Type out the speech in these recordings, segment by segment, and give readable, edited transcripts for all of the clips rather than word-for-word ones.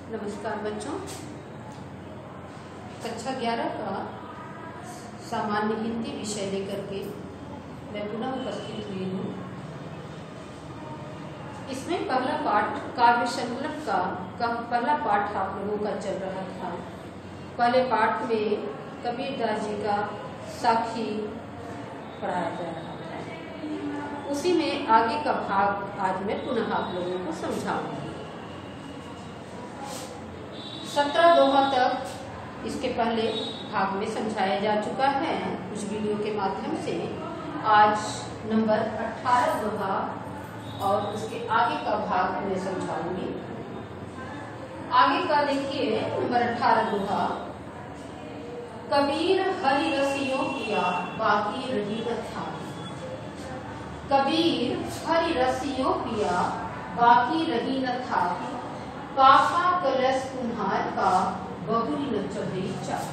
नमस्कार बच्चों, कक्षा 11 का सामान्य हिंदी विषय लेकर के मैं पुनः उपस्थित हुई हूँ। इसमें पहला पाठ काव्य संकलन का पहला पाठ आप लोगों का चल रहा था। पहले पाठ में कबीरदास जी का साखी पढ़ाया जा रहा था। उसी में आगे का भाग आज मैं पुनः आप लोगों को समझाऊंगी। 17 दोहा तक इसके पहले भाग में समझाया जा चुका है कुछ वीडियो के माध्यम से। आज नंबर 18 दोहा और उसके आगे का भाग मैं समझाऊंगी। आगे का देखिए नंबर 18 दोहा। कबीर हरि रसियों किया बाकी रही न था। कबीर हरि रसियों किया बाकी रही न था। पापा कलश कुम्हार का बहुरी न चढ़े चाह।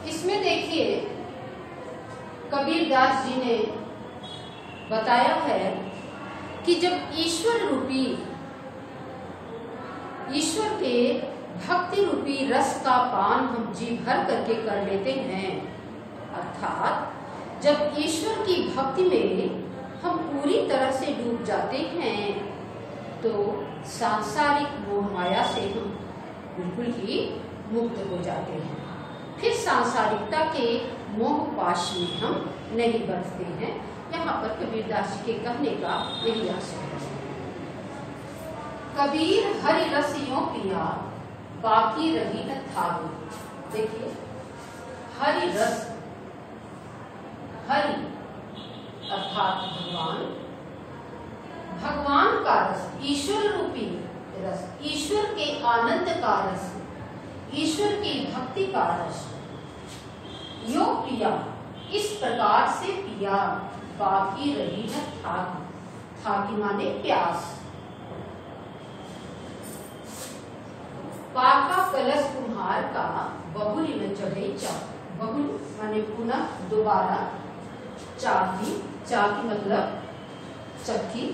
इसमें देखिए कबीरदास जी ने बताया है कि जब ईश्वर के भक्ति रूपी रस का पान हम जी भर करके कर लेते हैं, अर्थात जब ईश्वर की भक्ति में हम पूरी तरह से डूब जाते हैं तो सांसारिक मोह माया से हम बिल्कुल ही मुक्त हो जाते हैं। फिर सांसारिकता के मोह पाश में हम नहीं बंधते हैं। यहाँ पर कबीरदास जी के कहने का यही आशय है। कबीर हरि रस यों पिया बाकी रही न थावी। देखिए हरि रस, हरि अर्थात भगवान का रस, ईश्वर रूपी रस, ईश्वर के आनंद का रस, ईश्वर की भक्ति का रस यो पिया, इस प्रकार से पिया बाकी रही न थाकी माने प्यास। पाका कलश कुम्हार का बहुरी न चढ़े चाक। बहुरी माने पुनः दोबारा, चाकी, चाकी मतलब चक्की,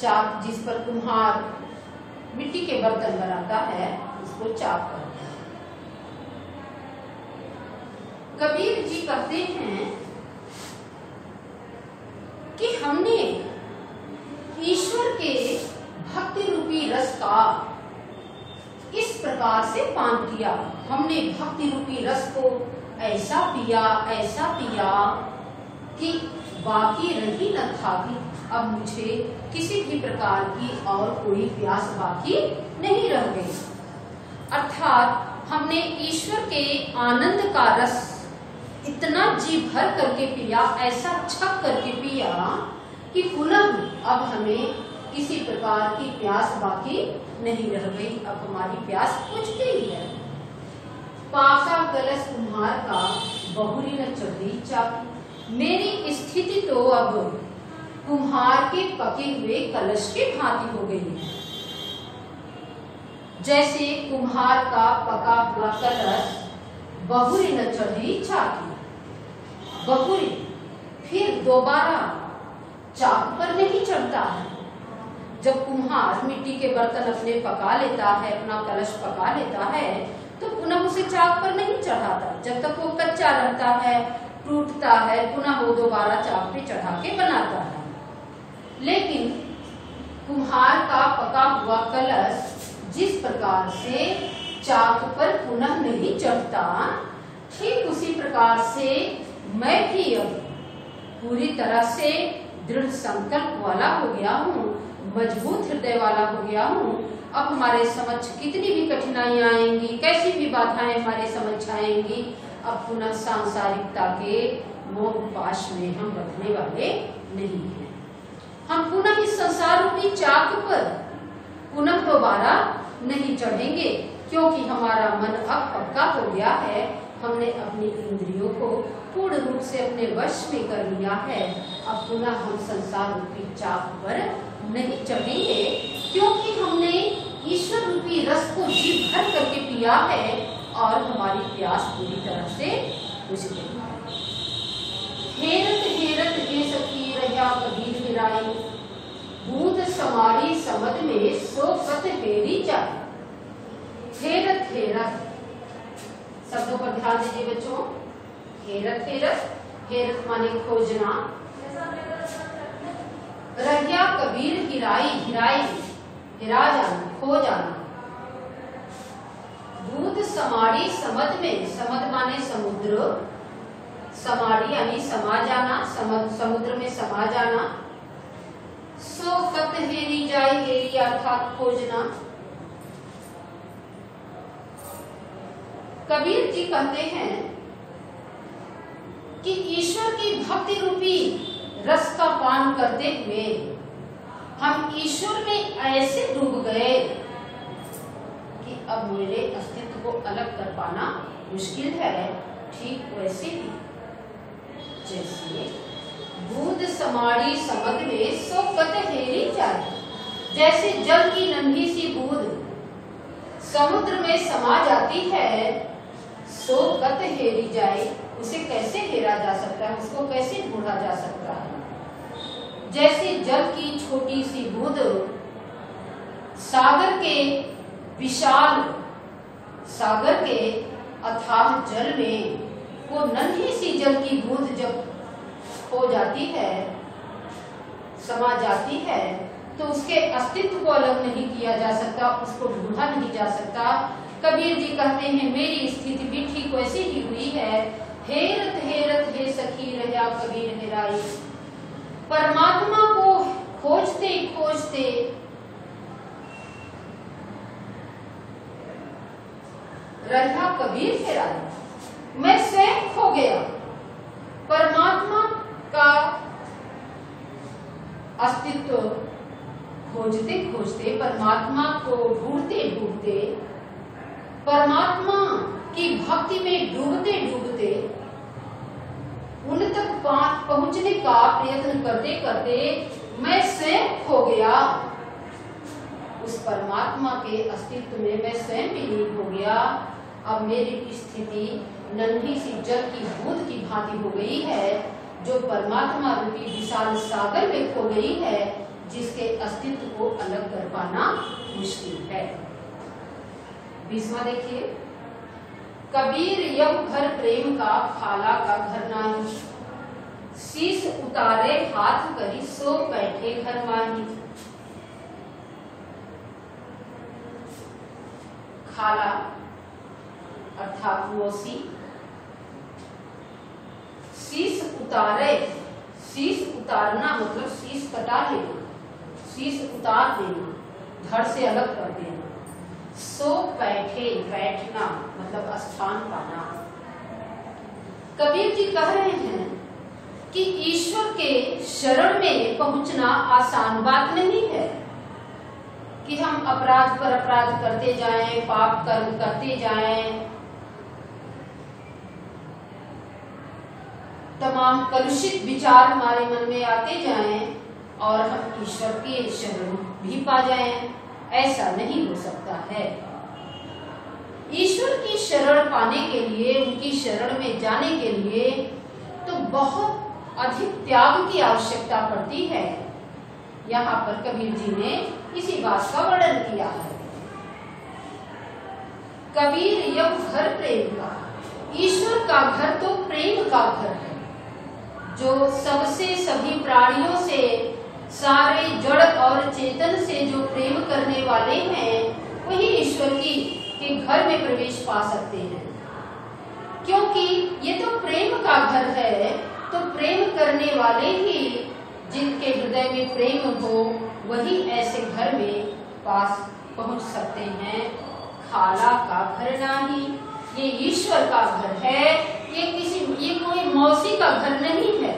चाक जिस पर कुम्हार मिट्टी के बर्तन बनाता है उसको चाक कहते हैं। कबीर जी कहते हैं कि हमने ईश्वर के भक्ति रूपी रस का इस प्रकार से पान किया। हमने भक्ति रूपी रस को ऐसा पिया कि बाकी रही न था कि अब मुझे किसी भी प्रकार की और कोई प्यास बाकी नहीं रह गई। अर्थात हमने ईश्वर के आनंद का रस इतना जी भर करके पिया, ऐसा छक करके पिया कि पुनः अब हमें किसी प्रकार की प्यास बाकी नहीं रह गई। अब हमारी प्यास बुझ गई है। पाका कलश कुम्हार का बहुरी न चढ़ी चाकी। मेरी स्थिति तो अब कुम्हार के पके हुए कलश के भांति हो गई है। जैसे कुम्हार का पका हुआ कलश बहुरी न चढ़ी चाकी, बहुरी फिर दोबारा चाक पर नहीं चढ़ता है। जब कुम्हार मिट्टी के बर्तन अपने पका लेता है, अपना कलश पका लेता है, तो पुनः उसे चाक पर नहीं चढ़ाता। जब तक वो कच्चा रहता है, टूटता है, पुनः वो दोबारा चाक पे चढ़ा के बनाता है। लेकिन कुम्हार का पका हुआ कलश जिस प्रकार से चाक पर पुनः नहीं चढ़ता, ठीक उसी प्रकार से मैं भी अब पूरी तरह से दृढ़ संकल्प वाला हो गया हूँ, मजबूत हृदय वाला हो गया हूँ। अब हमारे समक्ष कितनी भी कठिनाइयां आएंगी, कैसी भी बाधाएं हमारे समक्ष आएंगी, अब पुनः सांसारिकता के मोह पाश में हम बंधने वाले नहीं हैं। हम पुनः इस संसार रूपी चाक पर पुनः दोबारा नहीं चढ़ेंगे, क्योंकि हमारा मन अब पक्का हो गया है। हमने अपनी इंद्रियों को पूर्ण रूप से अपने वश में कर लिया है। अब पुनः हम संसार रूपी चाक पर नहीं चढ़ेंगे, क्योंकि हमने ईश्वर रूपी रस को जी भर करके पिया है और हमारी प्यास पूरी तरह से बुझ गई है। हेरत हेरत हे सखी रहिया कबीर हिराई, बूंद सम समारी समझ में सो कत हेरी जाए। हेरत हेरत शब्दों पर ध्यान दीजिए बच्चों। हेरत हेरत, हेरत माने खोजना। रहिया कबीर हिराई, हिराई हिरा जाना, खो जाना। बूंद समाड़ी समझ में, समझ माने समुद्र, समाड़ी यानी समा जाना, समुद्र में समा जाना। सो कत हेरी जाए, हेरी अर्थात खोजना। कबीर जी कहते हैं कि ईश्वर की भक्ति रूपी रस का पान करते हुए हम ईश्वर में ऐसे डूब गए कि अब मेरे अस्तित्व को अलग कर पाना मुश्किल है। ठीक वैसे ही जैसे बूंद समाड़ी समझ में सो कत हेरी जाए, जैसे जल की नन्ही सी बूंद समुद्र में समा जाती है, सो कत हेरी जाए, उसे कैसे हेरा जा सकता है, उसको कैसे ढूंढा जा सकता है। जैसे जल की छोटी सी बूंद सागर के विशाल, सागर के अथाह जल में वो नन्ही सी जल की बूंद जब खो जाती है, समा जाती है, तो उसके अस्तित्व को अलग नहीं किया जा सकता, उसको ढूंढा नहीं जा सकता। कबीर जी कहते हैं मेरी स्थिति भी ठीक वैसी ही हुई है। हेरत हेरत हे सखी रहा कबीर हेराई। परमात्मा को खोजते खोजते रहा कबीर हेराई, मैं स्वयं खो गया। परमात्मा का अस्तित्व खोजते खोजते, परमात्मा को ढूंढते ढूंढते, परमात्मा की भक्ति में डूबते डूबते उन तक पहुंचने का प्रयत्न करते करते मैं स्वयं खो गया। उस परमात्मा के अस्तित्व में मैं स्वयं विलीन हो गया। अब मेरी स्थिति नन्ही सी जल की बूंद की भांति हो गई है, जो परमात्मा रूपी विशाल सागर में खो गई है, जिसके अस्तित्व को अलग कर पाना मुश्किल है। 20वां देखिए। कबीर यह घर प्रेम का खाला का घर नाही, शीश उतारे हाथ करी सो बैठे घर माही। खाला अर्थात मौसी, शीश उतारे, शीश उतारना मतलब शीश कटा लेना, शीश उतार देना, धड़ से अलग कर देना। सो बैठे, बैठना मतलब स्थान पाना। कबीर जी कह रहे हैं कि ईश्वर के शरण में पहुंचना आसान बात नहीं है कि हम अपराध पर अपराध करते जाएं, पाप कर्म करते जाएं, तमाम कलुषित विचार हमारे मन में आते जाएं और हम ईश्वर के शरण भी पा जाएं। ऐसा नहीं हो सकता है। ईश्वर की शरण पाने के लिए, उनकी शरण में जाने के लिए तो बहुत अधिक त्याग की आवश्यकता पड़ती है। यहाँ पर कबीर जी ने इसी बात का वर्णन किया है। कबीर यह घर प्रेम का, ईश्वर का घर तो प्रेम का घर है, जो सबसे, सभी प्राणियों से, सारे जड़ और चेतन से जो प्रेम करने वाले हैं, वही ईश्वर के घर में प्रवेश पा सकते हैं। क्योंकि ये तो प्रेम का घर है, तो प्रेम करने वाले ही, जिनके हृदय में प्रेम हो, वही ऐसे घर में पास पहुंच सकते हैं। खाला का घर नाही, ये ईश्वर का घर है। ये कोई मौसी का घर नहीं है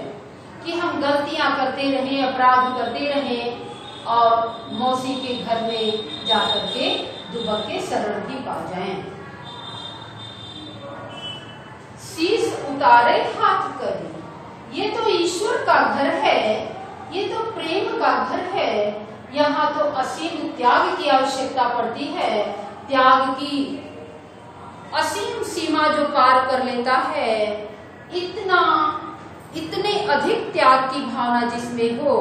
कि हम गलतियां करते रहें, अपराध करते रहें और मौसी के घर में जाकर के दुबक के शरण भी पा जाएं। शीश उतारे हाथ करे, ये तो ईश्वर का घर है, ये तो प्रेम का घर है। यहाँ तो असीम त्याग की आवश्यकता पड़ती है। त्याग की असीम सीमा जो पार कर लेता है, इतने अधिक त्याग की भावना जिसमें हो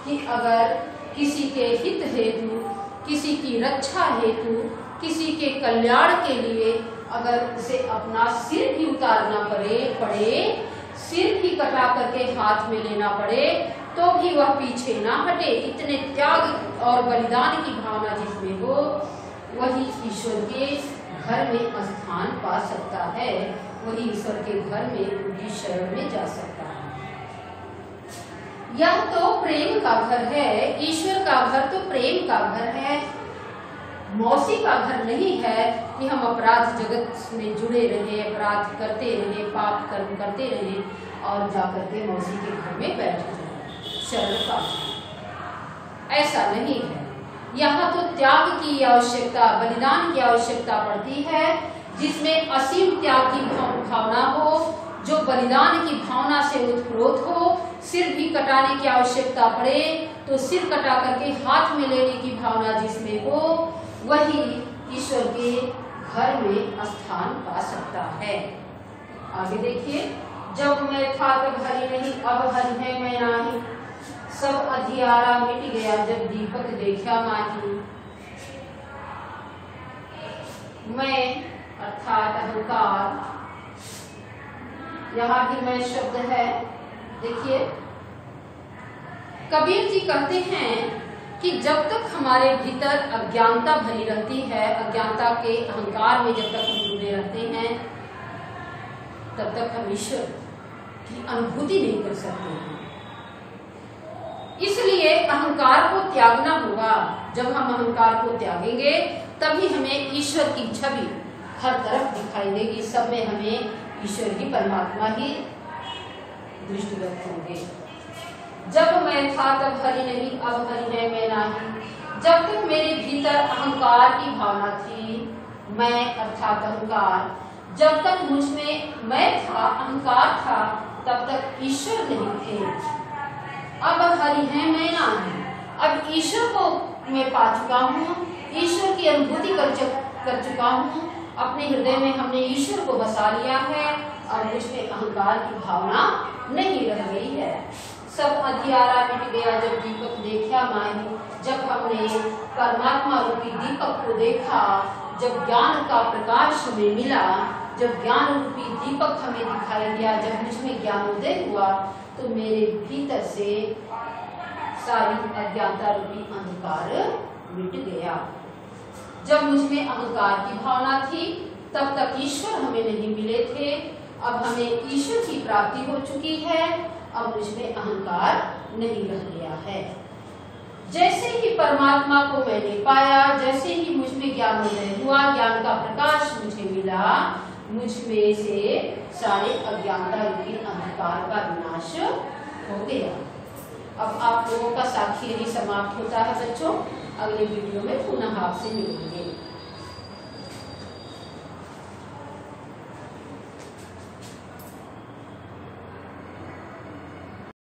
कि अगर किसी के हित हेतु, किसी की रक्षा हेतु, किसी के कल्याण के लिए अगर उसे अपना सिर भी उतारना पड़े, सिर भी कटा करके हाथ में लेना पड़े, तो भी वह पीछे ना हटे। इतने त्याग और बलिदान की भावना जिसमें हो, वही ईश्वर के घर में स्थान पा सकता है, वही ईश्वर के घर में उनकी शरण में जा सकता है। यह तो प्रेम का घर है, ईश्वर का घर तो प्रेम का घर है, मौसी का घर नहीं है कि हम अपराध जगत में जुड़े रहे, अपराध करते रहे, पाप कर्म करते रहे और जाकर के मौसी के घर में बैठे रहे शरण पा। ऐसा नहीं है। यहाँ तो त्याग की आवश्यकता, बलिदान की आवश्यकता पड़ती है, जिसमें असीम त्याग की भावना हो, जो बलिदान की भावना से उत्प्रोत हो। सिर भी कटाने की आवश्यकता पड़े तो सिर कटा करके हाथ में लेने की भावना जिसमें हो, वही ईश्वर के घर में स्थान पा सकता है। आगे देखिए, जब मैं था तब हरि नहीं, अब हरि है मैं नाही, सब अंधियारा मिट गया जब दीपक देखा माही। मैं अर्थात अहंकार, यहाँ भी मैं शब्द है। देखिए, कबीर जी कहते हैं कि जब तक हमारे भीतर अज्ञानता भरी रहती है, अज्ञानता के अहंकार में जब तक हम डूबे रहते हैं, तब तक हम ईश्वर की अनुभूति नहीं कर सकते हैं। इसलिए अहंकार को त्यागना होगा। जब हम अहंकार को त्यागेंगे तभी हमें ईश्वर की छवि हर तरफ दिखाई देगी, सब में हमें ईश्वर की, परमात्मा ही दृष्टिगत होंगे। जब मैं था तब हरि नहीं, अब हरि है मैं नाही। जब तक मेरे भीतर अहंकार की भावना थी, मैं अर्थात अहंकार, जब तक मुझ में मैं था, अहंकार था, तब तक ईश्वर नहीं थे। अब हरि है मैं नाही, अब ईश्वर को मैं पा चुका हूँ, ईश्वर की अनुभूति कर चुका हूँ, अपने हृदय में हमने ईश्वर को बसा लिया है और मुझमें अहंकार की भावना नहीं रह गई है। सब अंधियारा मिट गया जब दीपक देखा माही। जब हमने परमात्मा रूपी दीपक को देखा, जब ज्ञान का प्रकाश हमें मिला, जब ज्ञान रूपी दीपक हमें दिखाई दिया, जब मुझमें ज्ञानोदय हुआ, तो मेरे भीतर से सारी अज्ञानता रूपी अंधकार मिट गया। जब मुझमें अहंकार की भावना थी, तब तक ईश्वर हमें नहीं मिले थे। अब हमें ईश्वर की प्राप्ति हो चुकी है, अब मुझमें अहंकार नहीं रह गया है। जैसे ही परमात्मा को मैंने पाया, जैसे ही मुझमें ज्ञानोदय हुआ, ज्ञान का प्रकाश मुझे मिला, मुझमें से सारे अज्ञानता रूपी अंधकार का विनाश हो गया। अब आप लोगों का साक्षी यही समाप्त होता है बच्चों। अगले वीडियो में पुनः आपसे मिलेंगे।